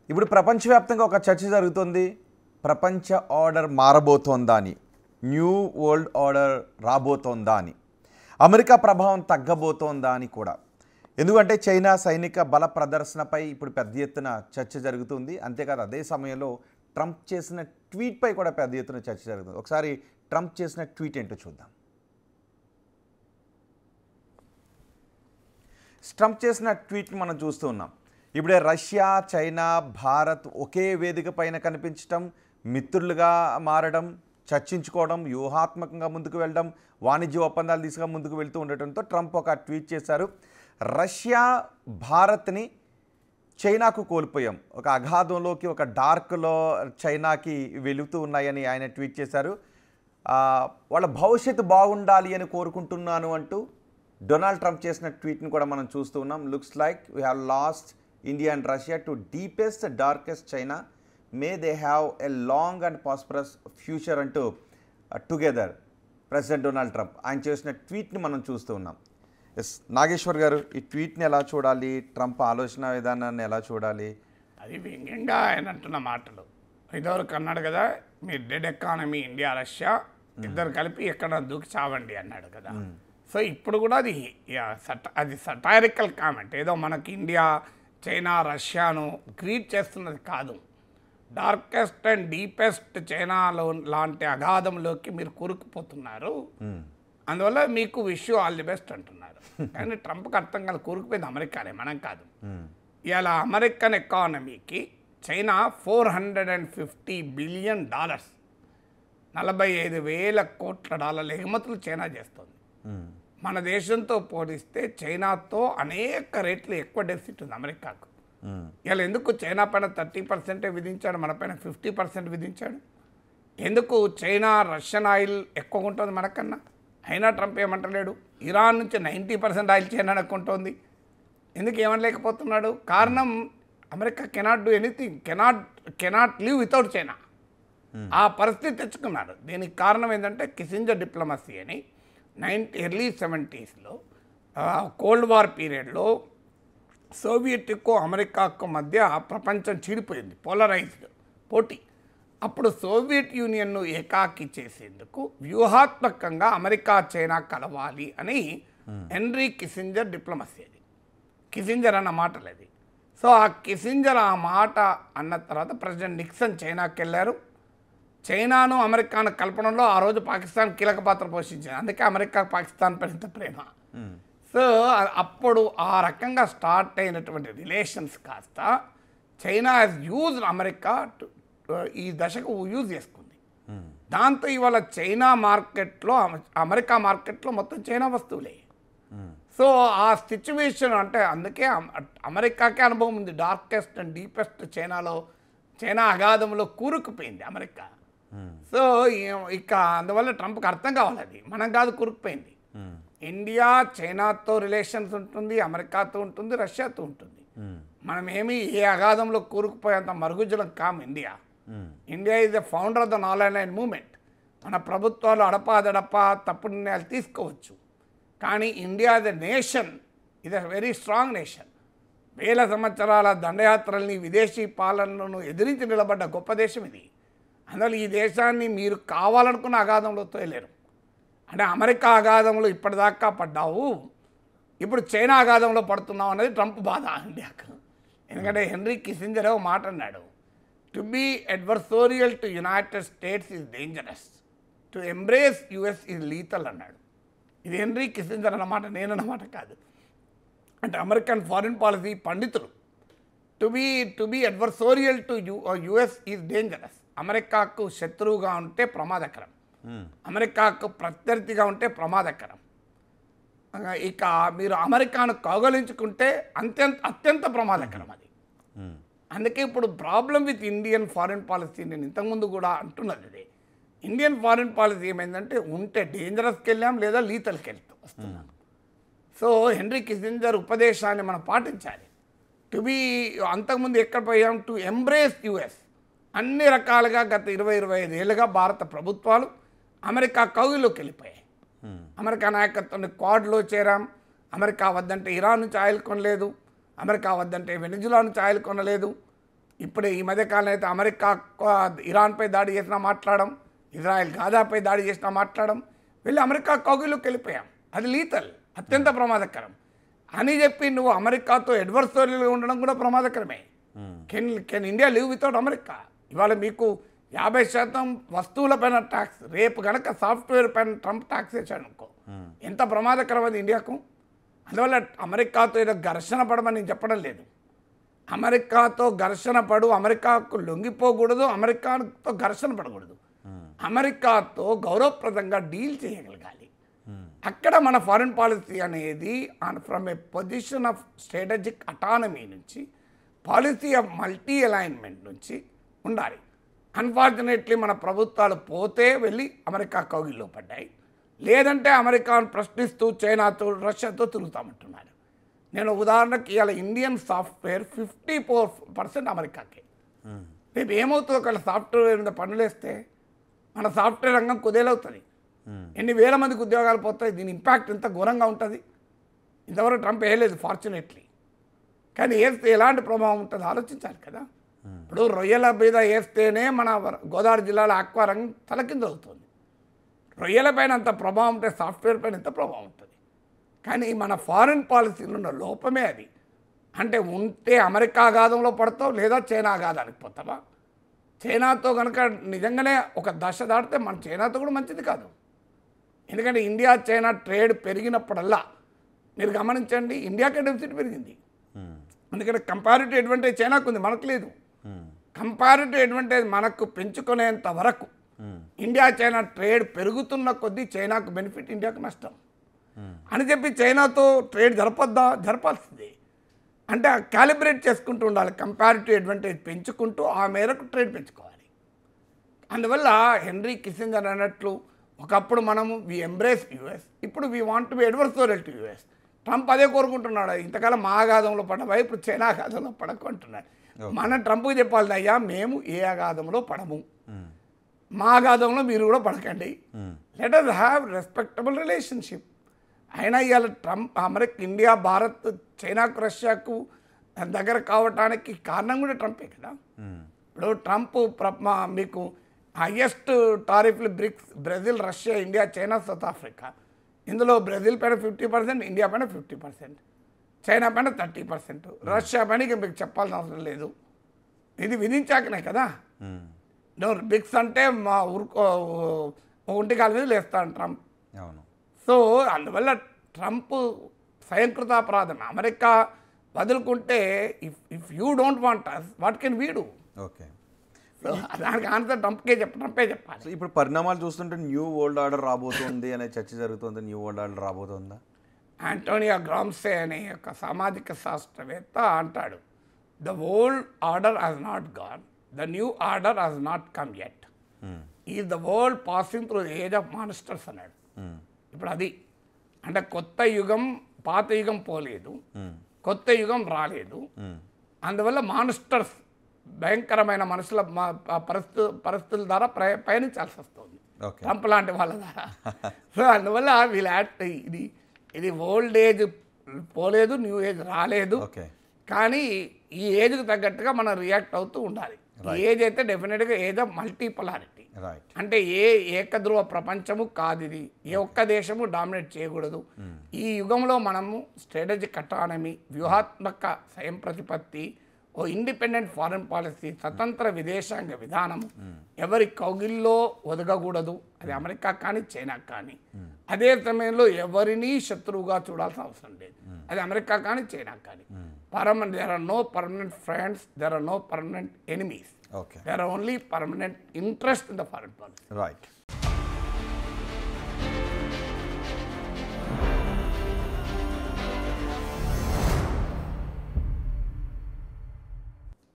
ఇప్పుడు ప్రపంచవ్యాప్తంగా ఒక చర్చ జరుగుతుంది. ప్రపంచ ఆర్డర్ మారబోతోందా అని, న్యూ వరల్డ్ ఆర్డర్ రాబోతోందా అని, అమెరికా ప్రభావం తగ్గబోతోందా అని కూడా. ఎందుకంటే చైనా సైనిక బల ప్రదర్శనపై ఇప్పుడు పెద్ద ఎత్తున చర్చ జరుగుతుంది. అంతేకాదు అదే సమయంలో ట్రంప్ చేసిన ట్వీట్పై కూడా పెద్ద ఎత్తున చర్చ జరుగుతుంది. ఒకసారి ట్రంప్ చేసిన ట్వీట్ ఏంటో చూద్దాం. ట్రంప్ చేసిన ట్వీట్ని మనం చూస్తూ ఉన్నాం. ఇప్పుడే రష్యా, చైనా, భారత్ ఒకే వేదిక పైన కనిపించడం, మిత్రులుగా మారడం, చర్చించుకోవడం, వ్యూహాత్మకంగా ముందుకు వెళ్ళడం, వాణిజ్య ఒప్పందాలు దిశగా ముందుకు వెళ్తూ ఉండటంతో ట్రంప్ ఒక ట్వీట్ చేశారు. రష్యా, భారత్ని చైనాకు కోల్పోయాం, ఒక అగాధంలోకి, ఒక డార్క్లో చైనాకి వెళుతూ ఉన్నాయని ఆయన ట్వీట్ చేశారు. వాళ్ళ భవిష్యత్తు బాగుండాలి అని కోరుకుంటున్నాను అంటూ డొనాల్డ్ ట్రంప్ చేసిన ట్వీట్ని కూడా మనం చూస్తూ ఉన్నాం. Looks like we have lost India and Russia to deepest darkest China, May they have a long and prosperous future అంటూ టుగెదర్ ప్రెసిడెంట్ డొనాల్డ్ ట్రంప్ ఆయన చేసిన ట్వీట్ని మనం చూస్తూ ఉన్నాం. ఎస్ నాగేశ్వర్ గారు, ఈ ట్వీట్ని ఎలా చూడాలి, ట్రంప్ ఆలోచన విధానాన్ని ఎలా చూడాలి? అది వ్యంగ్యంగా ఆయన అంటున్న మాటలు. ఇదివరకు అన్నాడు కదా, మీ డెడ్ ఎకానమీ ఇండియా రష్యా ఇద్దరు కలిపి ఎక్కడ దూకి చావండి అన్నాడు కదా. సో ఇప్పుడు కూడా అది సటైరికల్ కామెంట్. ఏదో మనకి ఇండియా, చైనా, రష్యాను గ్రీట్ చేస్తున్నది కాదు. డార్కెస్ట్ అండ్ డీపెస్ట్ చైనాలో లాంటి అగాధంలోకి మీరు కూరుకుపోతున్నారు, అందువల్ల మీకు wish you all the best అంటున్నారు. కానీ ట్రంప్కి అర్థం కాదు, కూరుకుపోయింది అమెరికానే, మనం కాదు. ఇలా అమెరికన్ ఎకానమీకి చైనా $450 బిలియన్, 45,000 కోట్ల డాలర్ల ఎగుమతులు చైనా చేస్తుంది. మన దేశంతో పోలిస్తే చైనాతో అనేక రెట్లు ఎక్కువ డెఫిసిట్ ఉంది అమెరికాకు. ఇలా ఎందుకు చైనా పైన 30% విధించాడు, మన పైన 50% విధించాడు? ఎందుకు చైనా రష్యన్ ఆయిల్ ఎక్కువ ఉంటుంది మనకన్నా? అయినా ట్రంప్ ఏమంటలేడు. ఇరాన్ నుంచి 90% ఆయిల్ చైనా కొంటుంది. ఎందుకు ఏమనలేకపోతున్నాడు? కారణం America cannot do anything, cannot live without China. ఆ పరిస్థితి తెచ్చుకున్నాడు. దీనికి కారణం ఏంటంటే కిసింజర్ డిప్లొమసీ అని ఎర్లీ 70s కోల్డ్ వార్ పీరియడ్లో సోవియట్కు అమెరికాకు మధ్య ప్రపంచం చీడిపోయింది, పోలరైజ్డ్ పోటీ. అప్పుడు సోవియట్ యూనియన్ను ఏకాకి చేసేందుకు వ్యూహాత్మకంగా అమెరికా, చైనా కలవాలి అని హెన్రీ కిసింజర్ డిప్లొమసీ. అది కిసింజర్ అన్న మాటలు అది. సో ఆ కిసింజర్ ఆ మాట అన్న తర్వాత ప్రెసిడెంట్ నిక్సన్ చైనాకి వెళ్ళారు. చైనాను అమెరికాను కలపడంలో ఆ రోజు పాకిస్తాన్ కీలక పాత్ర పోషించింది. అందుకే అమెరికా పాకిస్తాన్ పైన ప్రేమ. సో అప్పుడు ఆ రకంగా స్టార్ట్ అయినటువంటి రిలేషన్స్ కాస్త చైనా హ్యాస్ యూజ్డ్ అమెరికా ఈ దశకు యూజ్ చేసుకుంది. దాంతో ఇవాళ చైనా మార్కెట్లో, అమెరికా మార్కెట్లో మొత్తం చైనా వస్తువులే. సో ఆ సిచ్యువేషన్ అంటే అందుకే అమెరికాకే అనుభవం ఉంది. డార్కెస్ట్ అండ్ డీపెస్ట్ చైనా అగాధంలో కూరుకుపోయింది అమెరికా. సో ఇక అందువల్ల ట్రంప్కి అర్థం కావాలి, అది మనం కాదు కూరుకుపోయింది. ఇండియా చైనాతో రిలేషన్స్ ఉంటుంది, అమెరికాతో ఉంటుంది, రష్యాతో ఉంటుంది. మనమేమి ఏ అగాధంలో కూరుకుపోయేంత మరుగుజ్జలం కాము. India is the founder of the non aligned movement. మన ప్రభుత్వాలు అడపాదడపా తప్పుడు నిర్ణయాలు తీసుకోవచ్చు, కానీ ఇండియా ద నేషన్ ఇది వెరీ స్ట్రాంగ్ నేషన్. వేల సంవత్సరాల దండయాత్రల్ని, విదేశీ పాలనలను ఎదిరించి నిలబడ్డ గొప్ప దేశం ఇది. అందువల్ల ఈ దేశాన్ని మీరు కావాలనుకున్న అగాధంలో తోయలేరు. అంటే అమెరికా అగాధంలో ఇప్పటిదాకా పడ్డావు, ఇప్పుడు చైనా అగాధంలో పడుతున్నావు అనేది ట్రంప్ బాధ ఇండియాకు. ఎందుకంటే హెన్రీ కిసింజర్ ఒక మాట అన్నాడు, to be adversarial to United States is dangerous, to embrace US is lethal అన్నాడు. ఇది హెన్రీ కిసింజర్ అన్నమాట, నేనన్నమాట కాదు. అంటే అమెరికన్ ఫారిన్ పాలసీ పండితులు, to be adversarial to US is dangerous. అమెరికాకు శత్రువుగా ఉంటే ప్రమాదకరం, అమెరికాకు ప్రత్యర్థిగా ఉంటే ప్రమాదకరం. ఇక మీరు అమెరికాను కౌగలించుకుంటే అత్యంత ప్రమాదకరం అది. అందుకే ఇప్పుడు problem with Indian foreign policy, నేను ఇంతకుముందు కూడా అంటున్నది అది. ఇండియన్ ఫారిన్ పాలసీ ఏమైందంటే ఉంటే డేంజరస్కి వెళ్ళాం, లేదా లీతల్కి వస్తున్నాం. సో హెన్రీ కిసింజర్ ఉపదేశాన్ని మనం పాటించాలి. టు బీ అంతకుముందు ఎక్కడ పోయాం, టు ఎంబ్రేస్ యుఎస్. అన్ని రకాలుగా గత 20-25 ఏళ్ళుగా భారత ప్రభుత్వాలు అమెరికా కౌగిలోకి వెళ్ళిపోయాయి. అమెరికా నాయకత్వాన్ని క్వాడ్లో చేరాం. అమెరికా వద్దంటే ఇరాన్ నుంచి ఆయిల్ కొనలేదు, అమెరికా వద్దంటే వెనిజులా నుంచి ఆయిల్ కొనలేదు. ఇప్పుడు ఈ మధ్యకాలంలో అయితే అమెరికా ఇరాన్పై దాడి చేసినా మాట్లాడడం, ఇజ్రాయెల్ గాజాపై దాడి చేసినా మాట్లాడడం, వెళ్ళి అమెరికా కౌగిల్లోకి వెళ్ళిపోయాం. అది లీతల్, అత్యంత ప్రమాదకరం అని చెప్పి నువ్వు అమెరికాతో అడ్వర్సరీగా ఉండడం కూడా ప్రమాదకరమే. Can India live without America? ఇవాళ మీకు 50% వస్తువులపైన ట్యాక్స్, రేపు కనుక సాఫ్ట్వేర్ పైన ట్రంప్ ట్యాక్స్ వేసాడు అనుకో, ఎంత ప్రమాదకరం అది ఇండియాకు. అందువల్ల అమెరికాతో ఏదో ఘర్షణ పడమని నేను చెప్పడం లేదు. అమెరికాతో ఘర్షణ పడు, అమెరికాకు లొంగిపోకూడదు, అమెరికాతో ఘర్షణ పడకూడదు. అమెరికాతో గౌరవప్రదంగా డీల్ చేయగలగాలి. అక్కడ మన ఫారిన్ పాలసీ అనేది from A position of strategic autonomy నుంచి, పాలసీ ఆఫ్ మల్టీ అలైన్మెంట్ నుంచి ఉండాలి. అన్ఫార్చునేట్లీ మన ప్రభుత్వాలు పోతే వెళ్ళి అమెరికా కౌగిల్లో పడ్డాయి, లేదంటే అమెరికాను ప్రశ్నిస్తూ చైనాతో రష్యాతో తిరుగుతామంటున్నారు. నేను ఉదాహరణకి ఇవాళ ఇండియన్ సాఫ్ట్వేర్ 54% అమెరికాకే. రేపు ఏమవుతుందో ఒకవేళ సాఫ్ట్వేర్ మీద పనులు వేస్తే మన సాఫ్ట్వేర్ రంగం కుదేలవుతుంది. ఎన్ని వేల మందికి ఉద్యోగాలు పోతాయి. దీని ఇంపాక్ట్ ఎంత ఘోరంగా ఉంటుంది. ఇంతవరకు ట్రంప్ వేయలేదు ఫార్చునేట్లీ, కానీ వేస్తే ఎలాంటి ప్రభావం ఉంటుంది ఆలోచించాలి కదా. ఇప్పుడు రొయ్యల మీద వేస్తేనే మన గోదావరి జిల్లాలో ఆక్వా రంగం తలకిందవుతుంది. రొయ్యల పైన అంత ప్రభావం ఉంటే సాఫ్ట్వేర్ పైన ఎంత ప్రభావం ఉంటుంది. కానీ మన ఫారిన్ పాలసీలో ఉన్న లోపమే అది. అంటే ఉంటే అమెరికా అగాధంలో పడతావు, లేదా చైనా అగాధానికి పోతావా. చైనాతో కనుక నిజంగానే ఒక దశ దాటితే మన చైనాతో కూడా మంచిది కాదు. ఎందుకంటే ఇండియా చైనా ట్రేడ్ పెరిగినప్పుడల్లా మీరు గమనించండి, ఇండియాకే డెఫిసిట్ పెరిగింది. ఎందుకంటే కంపారిటివ్ అడ్వాంటేజ్ చైనాకు ఉంది, మనకు లేదు. కంపారిటివ్ అడ్వాంటేజ్ మనకు పెంచుకునేంత వరకు ఇండియా చైనా ట్రేడ్ పెరుగుతున్న కొద్దీ చైనాకు బెనిఫిట్, ఇండియాకు నష్టం అని చెప్పి చైనాతో ట్రేడ్ జరపాల్సింది. అంటే క్యాలిబ్రేట్ చేసుకుంటూ ఉండాలి, కంపారిటివ్ అడ్వాంటేజ్ పెంచుకుంటూ ఆ మేరకు ట్రేడ్ పెంచుకోవాలి. అందువల్ల హెన్రీ కిస్సింజర్ అన్నట్లు ఒకప్పుడు మనము వి ఎంబ్రేస్ యుఎస్, ఇప్పుడు we want to be adversarial to US. Trump అదే కోరుకుంటున్నాడు. ఇంతకాలం మా అగాధంలో పడవా, ఇప్పుడు చైనా అగాధంలో పడకు అంటున్నాడు. మన ట్రంప్కి చెప్పాలి, అయ్యా మేము ఏ అగాధంలో పడము, మా అగాధంలో మీరు కూడా పడకండి. Let us have respectable relationship. అయినా ఇవాళ ట్రంప్ ఇండియా, భారత్, చైనాకు, రష్యాకు దగ్గర కావటానికి కారణం కూడా ట్రంపే కదా. ఇప్పుడు ట్రంప్ మీకు హైయెస్ట్ టారిఫ్లు BRICS, Brazil, Russia, India, China, South Africa. ఇందులో బ్రెజిల్ పైన 50%, ఇండియా పైన 50%, చైనా పైన 30%, రష్యా పైన ఇక మీకు చెప్పాల్సిన అవసరం లేదు. ఇది విధించాకనే కదా. బ్రిక్స్ అంటే మా ఒంటికాల మీద లేస్తాను ట్రంప్. సో అందువల్ల ట్రంప్ స్వయంకృతాపరాధం. అమెరికా వదులుకుంటే if you don't want us, what can we do? Okay, దానికి ఆన్సర్ ట్రంపే చెప్పాలి. సో ఇప్పుడు పరిణామాలు చూస్తుంటే న్యూ వరల్డ్ ఆర్డర్ రాబోతుంది అనే చర్చ జరుగుతుంది. న్యూ వరల్డ్ ఆర్డర్ రాబోతుందా? ఆంటోనియో గ్రామ్సే అనే ఒక సామాజిక శాస్త్రవేత్త అంటాడు, the old order has not gone, the new order has not come yet, is the world passing through the age of monsters అన్నాడు. ఇప్పుడు అది అంటే కొత్త యుగం, పాత యుగం పోలేదు, కొత్త యుగం రాలేదు. అందువల్ల మాన్స్టర్స్, భయంకరమైన మనుషుల పరిస్థితుల ద్వారా పయనించాల్సి వస్తుంది ట్రంప్ లాంటి వాళ్ళ ద్వారా. సో అందువల్ల వీళ్ళ ఇది ఓల్డ్ ఏజ్ పోలేదు, న్యూ ఏజ్ రాలేదు. కానీ ఈ ఏజ్కి తగ్గట్టుగా మనం రియాక్ట్ అవుతూ ఉండాలి. ఏజ్ అయితే డెఫినెట్గా ఏజ్ ఆఫ్ మల్టీపోలారిటీ. అంటే ఏకధ్రువ ప్రపంచము కాదు ఇది. ఏ ఒక్క దేశము డామినేట్ చేయకూడదు. ఈ యుగంలో మనము స్ట్రాటజిక్ అటానమీ, వ్యూహాత్మక స్వయం ప్రతిపత్తి, ఓ ఇండిపెండెంట్ ఫారెన్ పాలసీ, స్వతంత్ర విదేశాంగ విధానము, ఎవరి కౌగిల్లో ఒదగకూడదు. అది అమెరికా కానీ చైనా కానీ. అదే సమయంలో ఎవరిని శత్రువుగా చూడాల్సిన అవసరం లేదు. అది అమెరికా కానీ చైనా కానీ. There are no permanent friends, there are no permanent enemies. There are only permanent interest in the foreign policy. Right.